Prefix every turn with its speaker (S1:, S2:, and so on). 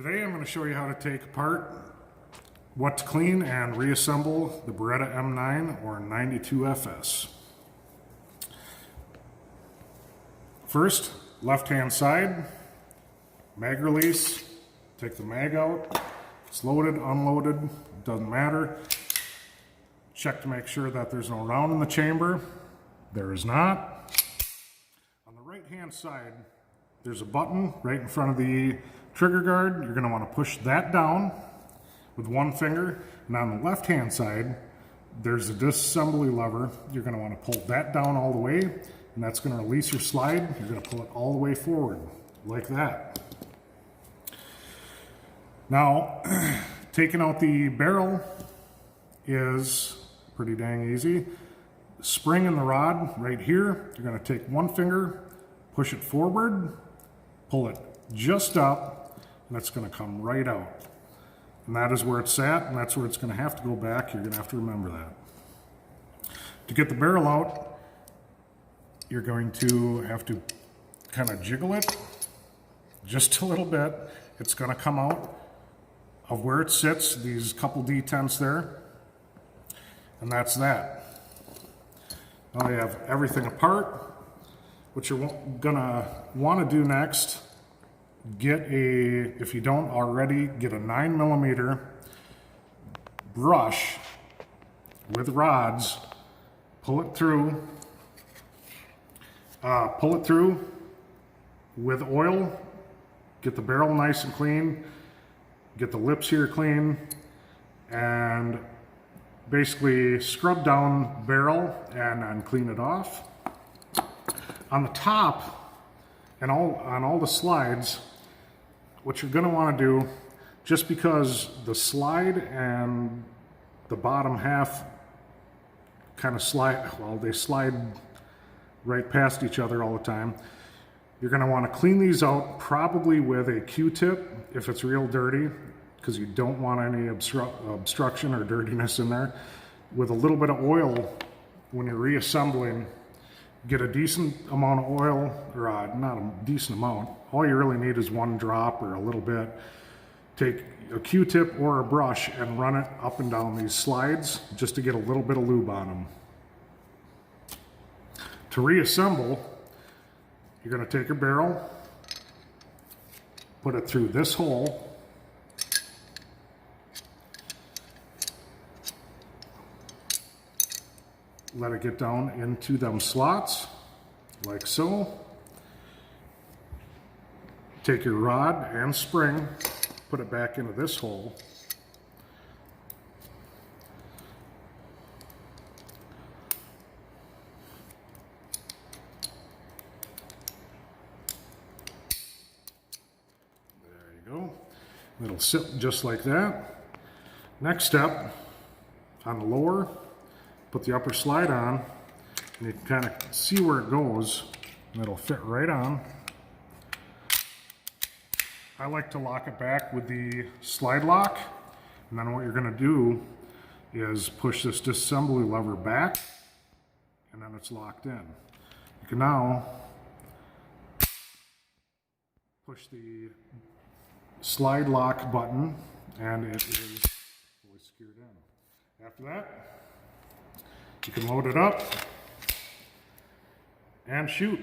S1: Today I'm going to show you how to take apart, what to clean and reassemble the Beretta M9 or 92FS. First, left-hand side, mag release, take the mag out. It's loaded, unloaded, doesn't matter. Check to make sure that there's no round in the chamber. There is not. On the right-hand side, there's a button right in front of the trigger guard. You're going to want to push that down with one finger. And on the left-hand side, there's a disassembly lever. You're going to want to pull that down all the way, and that's going to release your slide. You're going to pull it all the way forward, like that. Now, taking out the barrel is pretty dang easy. Spring in the rod right here. You're going to take one finger, push it forward, pull it just up, and that's going to come right out. And that is where it's at, and that's where it's going to have to go back. You're going to have to remember that. To get the barrel out, you're going to have to kind of jiggle it just a little bit. It's going to come out of where it sits, these couple detents there, and that's that. Now you have everything apart. What you're gonna want to do next, if you don't already, get a 9mm brush with rods, pull it through with oil, get the barrel nice and clean, get the lips here clean, and basically scrub down the barrel and then clean it off. On the top and on all the slides, what you're going to want to do, just because the slide and the bottom half kind of slide, well, they slide right past each other all the time, you're going to want to clean these out probably with a Q-tip if it's real dirty, because you don't want any obstruction or dirtiness in there. With a little bit of oil, when you're reassembling, get a decent amount of oil, or not a decent amount. All you really need is one drop or a little bit. Take a Q-tip or a brush and run it up and down these slides just to get a little bit of lube on them. To reassemble, you're going to take your barrel, put it through this hole, let it get down into them slots, like so. Take your rod and spring, put it back into this hole. There you go. It'll sit just like that. Next step, on the lower, put the upper slide on, and you can kind of see where it goes, and it'll fit right on. I like to lock it back with the slide lock, and then what you're going to do is push this disassembly lever back, and then it's locked in. You can now push the slide lock button, and it is fully secured in. After that, you can load it up and shoot.